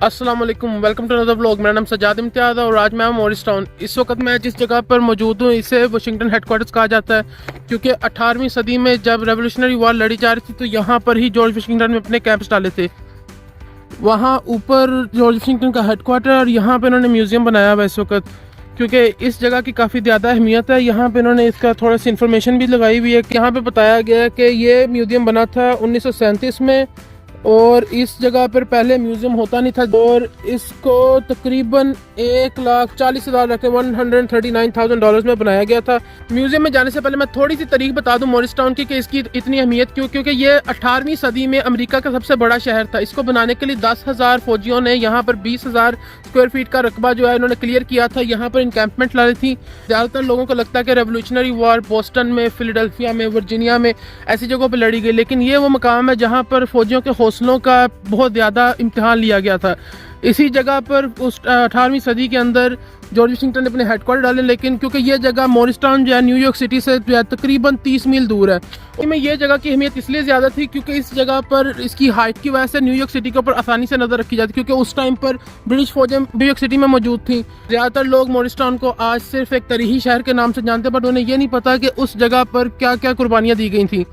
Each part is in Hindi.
अस्सलाम वालेकुम, वेलकम टू अनदर व्लॉग। मेरा नाम सजाद इम्तियाज़ है और आज मैं हूँ मोरिस्टाउन। इस वक्त मैं जिस जगह पर मौजूद हूँ इसे वाशिंगटन हेडक्वार्टर्स कहा जाता है, क्योंकि 18वीं सदी में जब रेवोल्यूशनरी वॉर लड़ी जा रही थी तो यहाँ पर ही जॉर्ज वाशिंगटन में अपने कैंप्स डाले थे। वहाँ ऊपर जॉर्ज वाशिंगटन का हेडक्वार्टर और यहाँ पर इन्होंने म्यूज़ियम बनाया हुआ है इस वक्त, क्योंकि इस जगह की काफ़ी ज़्यादा अहमियत है। यहाँ पे इन्होंने इसका थोड़ा सी इन्फॉर्मेशन भी लगाई हुई है। यहाँ पे बताया गया है कि ये म्यूज़ियम बना था 1937 में और इस जगह पर पहले म्यूज़ियम होता नहीं था और इसको तकरीबन 1,40,000 रख के $139,000 में बनाया गया था। म्यूज़ियम में जाने से पहले मैं थोड़ी सी तारीख बता दूं मोरिस्टाउन की कि इसकी इतनी अहमियत क्यों, क्योंकि ये 18वीं सदी में अमेरिका का सबसे बड़ा शहर था। इसको बनाने के लिए 10,000 फौजियों ने यहाँ पर 20,000 स्क्वायर फीट का रकबा जो है इन्होंने क्लियर किया था। यहाँ पर इंकैम्पमेंट लाई थी। ज़्यादातर लोगों को लगता है कि रेवोल्यूशनरी वॉर बोस्टन में, फिलाडेल्फिया में, वर्जीनिया में ऐसी जगहों पर लड़ी गई, लेकिन ये वो मकाम है जहाँ पर फौजियों के हौसलों का बहुत ज़्यादा इम्तिहान लिया गया था। इसी जगह पर उस 18वीं सदी के अंदर जॉर्ज वाशिंगटन ने अपने हेडक्वार्टर डाले, लेकिन क्योंकि ये जगह मोरिस्टाउन जो है न्यूयॉर्क सिटी से जो है तकरीबन 30 मील दूर है। में ये जगह की अहमियत इसलिए ज़्यादा थी क्योंकि इस जगह पर इसकी हाइट की वजह से न्यूयॉर्क सिटी के ऊपर आसानी से नज़र रखी जाती, क्योंकि उस टाइम पर ब्रिटिश फौजें न्यूयॉर्क सिटी में मौजूद थी। ज़्यादातर लोग मोरिस्टाउन को आज सिर्फ एक तरीही शहर के नाम से जानते हैं, बट उन्हें ये नहीं पता कि उस जगह पर क्या क्या कुर्बानियाँ दी गई थी।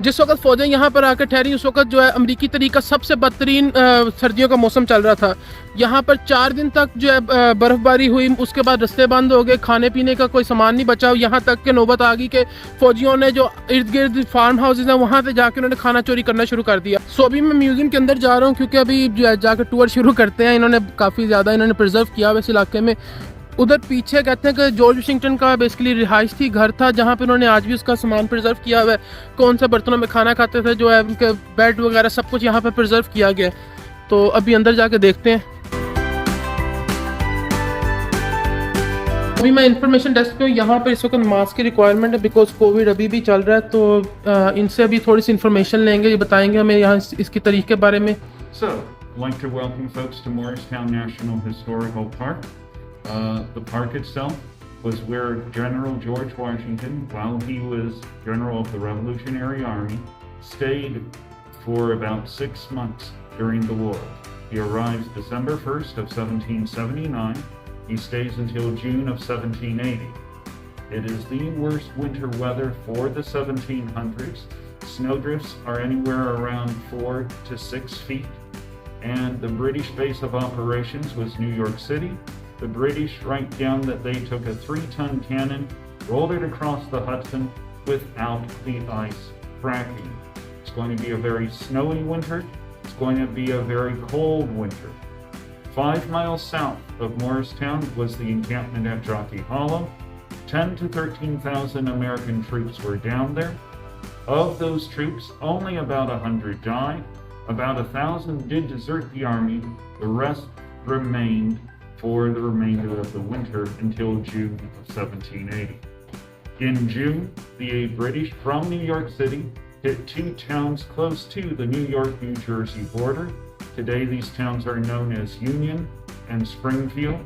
जिस वक्त फौजें यहाँ पर आकर ठहरी उस वक्त जो है अमरीकी तरीका सबसे बदतरीन सर्दियों का मौसम चल रहा था। यहाँ पर 4 दिन तक जो है बर्फबारी हुई, उसके बाद रास्ते बंद हो गए, खाने पीने का कोई सामान नहीं बचा। यहाँ तक के नौबत आ गई कि फौजियों ने जो इर्द गिर्द फार्म हाउसेज हैं वहाँ से जाकर उन्होंने खाना चोरी करना शुरू कर दिया। सो अभी मैं म्यूजियम के अंदर जा रहा हूँ क्योंकि अभी जाकर टूर शुरू करते हैं। इन्होंने काफ़ी ज़्यादा इन्होंने प्रिजर्व किया हुआ इस इलाके में। उधर पीछे कहते हैं कि जॉर्ज वाशिंगटन का बेसिकली रिहाइश थी, घर था, जहाँ पे उन्होंने आज भी उसका सामान प्रिजर्व किया हुआ है। कौन से बर्तनों में खाना खाते थे, जो है उनके बेड वगैरह सब कुछ यहाँ पे प्रिजर्व किया गया। तो अभी अंदर जाके देखते हैं। अभी मैं इंफॉर्मेशन डेस्क पे हूँ। यहाँ पर इस वक्त मास्क की रिक्वायरमेंट है बिकॉज कोविड अभी भी चल रहा है, तो इनसे अभी थोड़ी सी इन्फॉर्मेशन लेंगे, ये बताएंगे हमें यहाँ इसकी तारीख के बारे में। I'd like to welcome folks to Morristown National Historical Park. The park itself was where General George Washington, while he was General of the Revolutionary Army, stayed for about 6 months during the war. He arrives December 1st of 1779. He stays until June of 1780. It is the worst winter weather for the 1700s. Snowdrifts are anywhere around 4 to 6 feet. And the British base of operations was New York City. The British write down that they took a 3-ton cannon, rolled it across the Hudson without the ice cracking. It's going to be a very snowy winter. It's going to be a very cold winter. 5 miles south of Morristown was the encampment at Jockey Hollow. 10 to 13,000 American troops were down there. Of those troops, only about 100 died. About 1,000 did desert the army. The rest remained for the remainder of the winter until June of 1780. In June, the British from New York City hit 2 towns close to the New York-New Jersey border. Today, these towns are known as Union and Springfield,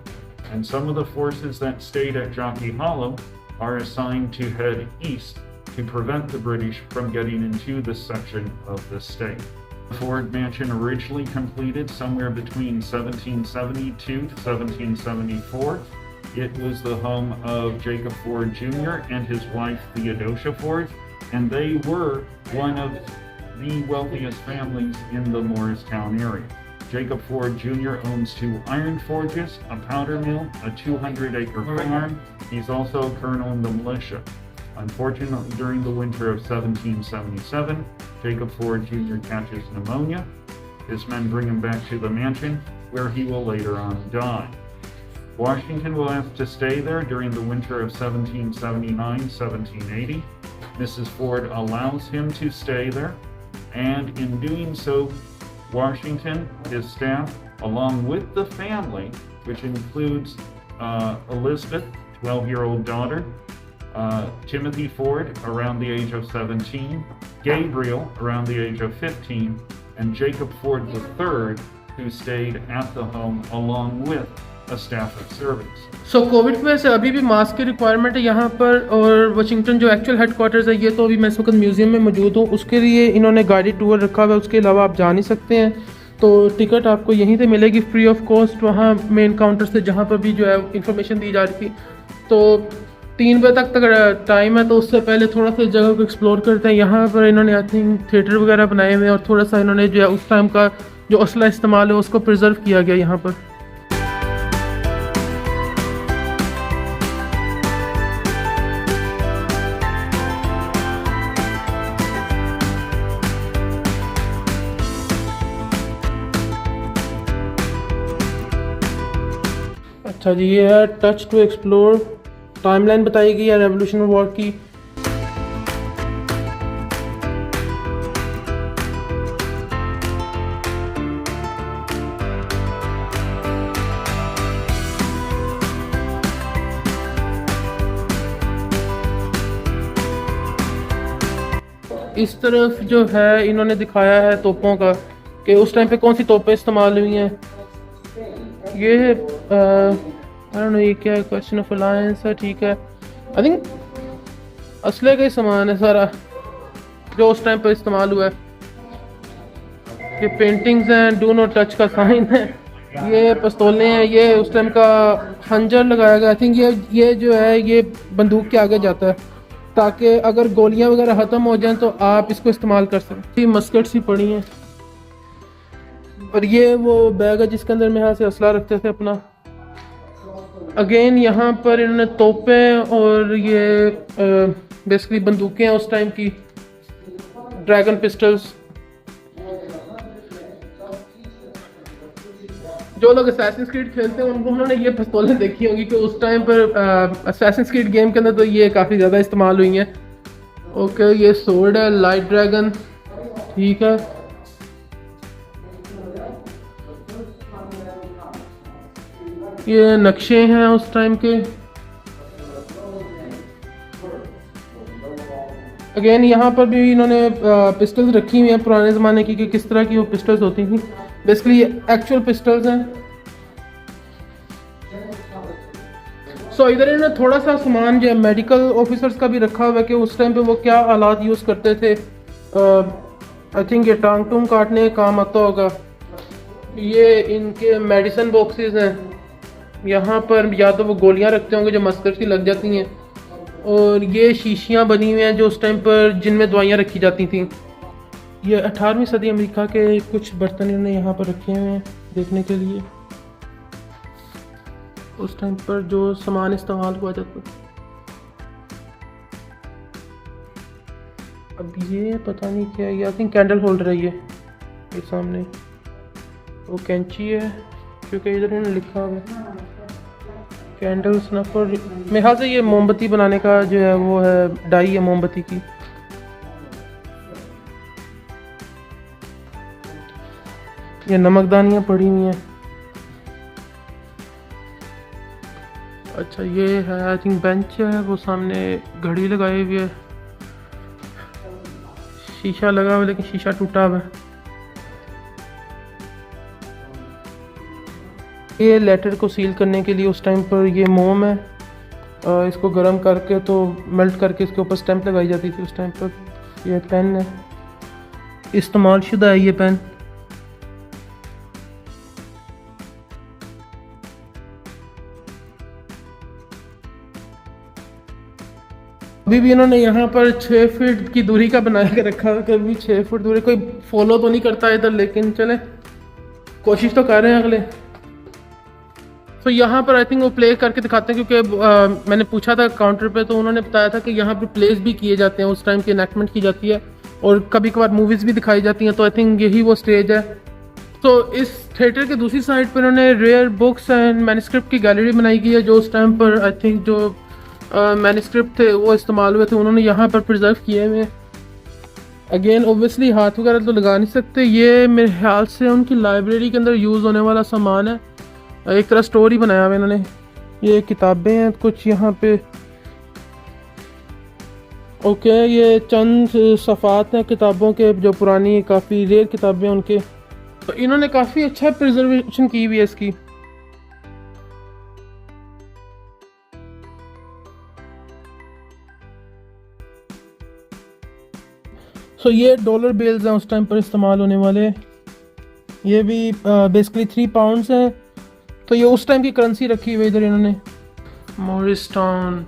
and some of the forces that stayed at Jockey Hollow are assigned to head east to prevent the British from getting into this section of the state. The Ford Mansion originally completed somewhere between 1772 to 1774. It was the home of Jacob Ford Jr. and his wife Theodosia Ford, and they were one of the wealthiest families in the Morristown area. Jacob Ford Jr. owns 2 iron forges, a powder mill, a 200-acre farm. He's also a colonel in the militia. Unfortunately, during the winter of 1777, Jacob Ford Jr. catches pneumonia. His men bring him back to the mansion, where he will later on die. Washington will have to stay there during the winter of 1779-1780. Mrs. Ford allows him to stay there, and in doing so, Washington, his staff, along with the family, which includes Elizabeth, 12-year-old daughter, Timothy Ford, around the age of 17, Gabriel, around the age of 15, and Jacob Ford III, who stayed at the home along with a staff of servants. So Covid की वजह से अभी भी मास्क की रिक्वायरमेंट है यहाँ पर, और वाशिंगटन जो एक्चुअल हेडक्वार्टर्स है, ये तो अभी मैं इस वक्त म्यूज़ियम में मौजूद हूँ, उसके लिए इन्होंने गाइडेड टूर रखा हुआ है। उसके अलावा आप जा नहीं सकते हैं। तो टिकट आपको यहीं से मिलेगी फ्री ऑफ कॉस्ट, वहाँ मेन काउंटर से जहाँ पर भी जो है इंफॉर्मेशन दी जा रही थी। तो 3 बजे तक टाइम है, तो उससे पहले थोड़ा सा जगह को एक्सप्लोर करते हैं। यहाँ पर इन्होंने आई थिंक थिएटर वगैरह बनाए हुए हैं, और थोड़ा सा इन्होंने जो है उस टाइम का जो असला इस्तेमाल है उसको प्रिजर्व किया गया यहाँ पर। अच्छा जी, ये है टच टू एक्सप्लोर, टाइमलाइन बताई गई है रेवोल्यूशन वॉर की। इस तरफ जो है इन्होंने दिखाया है तोपों का, कि उस टाइम पे कौन सी तोपें इस्तेमाल हुई हैं। ये आई डोंट नो ये क्या है, क्वेश्चन ऑफ अलायंस है, ठीक है। आई थिंक असले का ही सामान है सारा जो उस टाइम पर इस्तेमाल हुआ है। ये पेंटिंग्स हैं, डू नॉट टच का साइन है, ये पिस्तौलें हैं, ये उस टाइम का खंजर लगाया गया। आई थिंक ये जो है ये बंदूक के आगे जाता है, ताकि अगर गोलियां वगैरह ख़त्म हो जाएं तो आप इसको इस्तेमाल कर सकते। ये मस्कट सी पड़ी हैं, और ये वो बैग है जिसके अंदर में यहाँ से असला रखते थे अपना। अगेन यहाँ पर इन्होंने तोपें और ये बेसिकली बंदूकें हैं उस टाइम की, ड्रैगन पिस्टल्स। जो लोग असैसिन्स क्रीड खेलते हैं उन्होंने ये पिस्तौलें देखी होंगी कि उस टाइम पर असैसिन्स क्रीड गेम के अंदर तो ये काफ़ी ज़्यादा इस्तेमाल हुई हैं। ओके, ये सोर्ड है, लाइट ड्रैगन, ठीक है। ये नक्शे हैं उस टाइम के। अगेन यहाँ पर भी इन्होंने पिस्टल्स रखी हुई हैं पुराने ज़माने की, कि किस तरह की वो पिस्टल्स होती थी। बेसिकली ये एक्चुअल पिस्टल्स हैं। सो इधर इन्होंने थोड़ा सा सामान जो है मेडिकल ऑफिसर्स का भी रखा हुआ है, कि उस टाइम पे वो क्या आलात यूज़ करते थे। आई थिंक ये टांग टूंग काटने का काम आता होगा। ये इनके मेडिसिन बॉक्सेस हैं, यहाँ पर या तो वो गोलियां रखते होंगे जो मस्कट की लग जाती हैं, और ये शीशियाँ बनी हुई हैं जो उस टाइम पर जिनमें दवाइयाँ रखी जाती थी। ये 18वीं सदी अमेरिका के कुछ बर्तन इन्होंने यहाँ पर रखे हुए हैं देखने के लिए, उस टाइम पर जो सामान इस्तेमाल हुआ जाता। अब ये पता नहीं क्या है, आई थिंक कैंडल होल्डर है ये सामने। वो कैंची है, क्योंकि इधर इन्होंने लिखा हुआ है कैंडल स्नफर। मेरे ख्याल से ये मोमबत्ती बनाने का जो है वो है, डाई है मोमबत्ती की। ये नमकदानियाँ पड़ी हुई हैं। अच्छा, ये है आई थिंक बेंच है, वो सामने घड़ी लगाई हुई है, शीशा लगा हुआ है लेकिन शीशा टूटा हुआ है। ये लेटर को सील करने के लिए उस टाइम पर ये मोम है, इसको गर्म करके तो मेल्ट करके इसके ऊपर स्टैंप लगाई जाती थी उस टाइम पर। ये पेन है, इस्तेमाल शुदा है ये पेन। अभी भी इन्होंने यहाँ पर 6 फीट की दूरी का बना के रखा है, कभी 6 फुट दूरी कोई फॉलो तो नहीं करता इधर, लेकिन चले कोशिश तो कर रहे हैं अगले। तो यहाँ पर आई थिंक वो प्ले करके दिखाते हैं, क्योंकि मैंने पूछा था काउंटर पे तो उन्होंने बताया था कि यहाँ पर प्लेस भी किए जाते हैं, उस टाइम की इनैक्टमेंट की जाती है और कभी कभार मूवीज़ भी दिखाई जाती हैं। तो आई थिंक यही वो स्टेज है। तो इस थिएटर के दूसरी साइड पर इन्होंने रेयर बुक्स एंड मैन्युस्क्रिप्ट की गैलरी बनाई गई है, जो उस टाइम पर आई थिंक जो मैन्युस्क्रिप्ट थे वो इस्तेमाल हुए थे, उन्होंने यहाँ पर प्रिजर्व किए हुए। अगेन ओब्वियसली हाथ वगैरह तो लगा नहीं सकते। ये मेरे ख्याल से उनकी लाइब्रेरी के अंदर यूज़ होने वाला सामान है, एक तरह स्टोरी बनाया हुआ इन्होंने। ये किताबें हैं कुछ यहाँ पे। ओके, ये चंद सफ़ात हैं किताबों के, जो पुरानी काफ़ी रेयर किताबें उनके। तो इन्होंने काफ़ी अच्छा प्रिजर्वेशन की हुई है इसकी। सो ये डॉलर बिल्स हैं उस टाइम पर इस्तेमाल होने वाले। ये भी बेसिकली 3 पाउंड्स है, तो ये उस टाइम की करेंसी रखी हुई इधर इन्होंने। मोरिस्टाउन,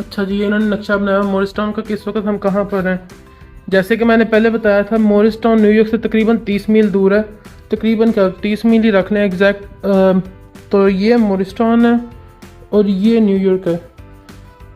अच्छा जी, इन्होंने नक्शा बनाया मोरिस्टाउन का। किस वक्त हम कहाँ पर हैं? जैसे कि मैंने पहले बताया था, मोरिस्टाउन न्यूयॉर्क से तकरीबन 30 मील दूर है, तकरीबन क्या 30 मील ही रख लें एग्जैक्ट। तो ये मोरिस्टाउन है और ये न्यूयॉर्क है,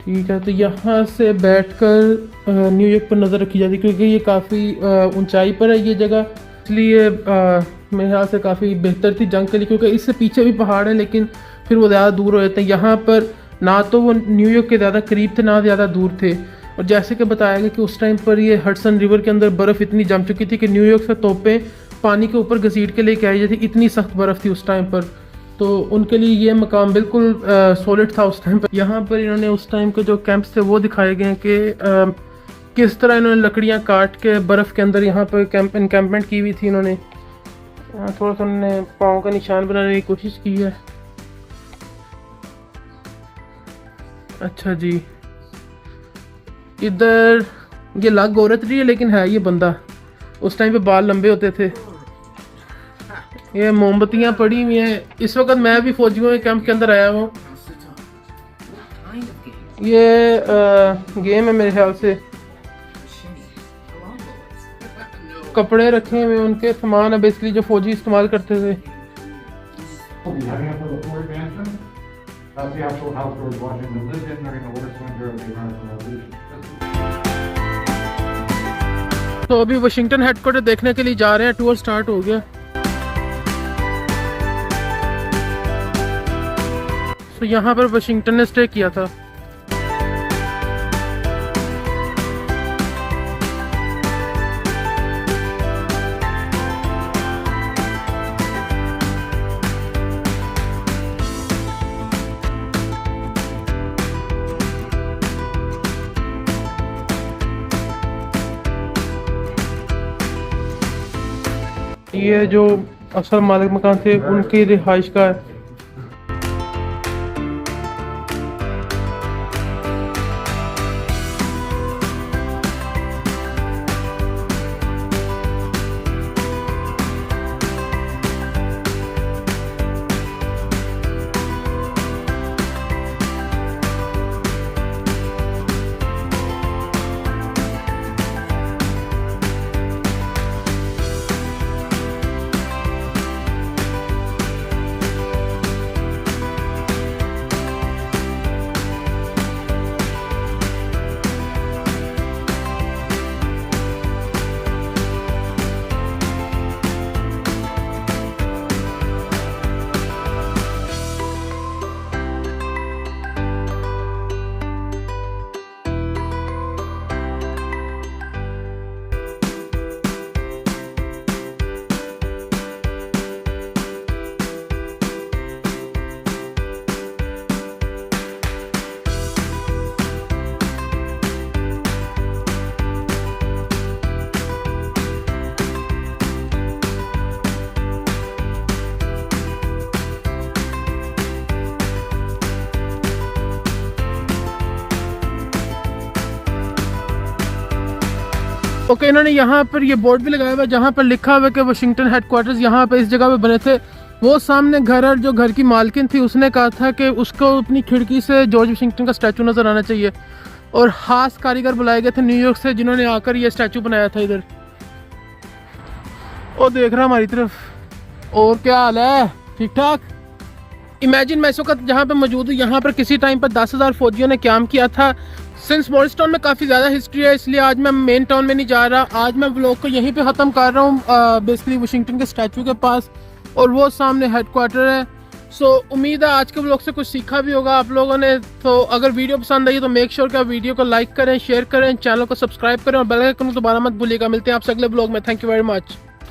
ठीक है। तो यहाँ से बैठकर न्यूयॉर्क पर नज़र रखी जाती है, क्योंकि ये काफ़ी ऊंचाई पर है ये जगह, इसलिए मेरे ख्याल से काफ़ी बेहतर थी जंग के लिए, क्योंकि इससे पीछे भी पहाड़ है लेकिन फिर वो ज़्यादा दूर हो जाते हैं। यहाँ पर ना तो वो न्यूयॉर्क के ज़्यादा करीब थे ना ज़्यादा दूर थे। और जैसे कि बताया गया कि उस टाइम पर ये हडसन रिवर के अंदर बर्फ़ इतनी जम चुकी थी कि न्यूयॉर्क से तोपें पानी के ऊपर घसीट के लेके आई जाती, इतनी सख्त बर्फ़ थी उस टाइम पर। तो उनके लिए ये मकाम बिल्कुल सॉलिड था उस टाइम पर। यहाँ पर इन्होंने उस टाइम के जो कैंप्स थे वो दिखाए गए हैं कि किस तरह इन्होंने लकड़ियाँ काट के बर्फ़ के अंदर यहाँ पर इनकैम्पमेंट की हुई थी इन्होंने। यहाँ थोड़ा सा उन्होंने पाँव का निशान बनाने की कोशिश की है। अच्छा जी, इधर ये लग औरत रही है लेकिन है ये बंदा। उस टाइम पे बाल लंबे होते थे। ये मोमबत्तियाँ पड़ी हुई हैं। इस वक्त मैं भी फौजियों के कैंप के अंदर आया हूँ। ये गेम है मेरे ख्याल से, कपड़े रखे हुए उनके सामान है बेसिकली जो फौजी इस्तेमाल करते थे। तो अभी वाशिंगटन हेडक्वार्टर देखने के लिए जा रहे हैं, टूर स्टार्ट हो गया। तो यहाँ पर वाशिंगटन ने स्टे किया था। ये जो असल मालिक मकान थे उनकी रिहाइश का है। ओके, इन्होंने यहाँ पर ये बोर्ड भी लगाया हुआ है जहाँ पर लिखा हुआ है कि वाशिंगटन हेडक्वार्टर्स यहाँ पे इस जगह पे बने थे। वो सामने घर और जो घर की मालकिन थी उसने कहा था कि उसको अपनी खिड़की से जॉर्ज वाशिंगटन का स्टैचू नज़र आना चाहिए, और खास कारीगर बुलाए गए थे न्यूयॉर्क से जिन्होंने आकर ये स्टैचू बनाया था इधर। और देख रहा हमारी तरफ। और क्या हाल है, ठीक ठाक? इमेजिन मैं इस वक्त जहाँ पे मौजूद हूँ, यहाँ पर किसी टाइम पर 10,000 फौजियों ने क्याम किया था। सिंस मॉरिस्टाउन में काफ़ी ज़्यादा हिस्ट्री है, इसलिए आज मैं मेन टाउन में नहीं जा रहा। आज मैं व्लॉग को यहीं पे ख़त्म कर रहा हूँ बेसिकली वाशिंगटन के स्टैचू के पास, और वो सामने हेडक्वार्टर है। सो उम्मीद है आज के व्लॉग से कुछ सीखा भी होगा आप लोगों ने। तो अगर वीडियो पसंद आई तो मेक श्योर कि आप वीडियो को लाइक करें, शेयर करें, चैनल को सब्सक्राइब करें और बेल आइकन को दोबारा मत भूलिएगा। मिलते हैं आपसे अगले व्लॉग में। Thank you very much.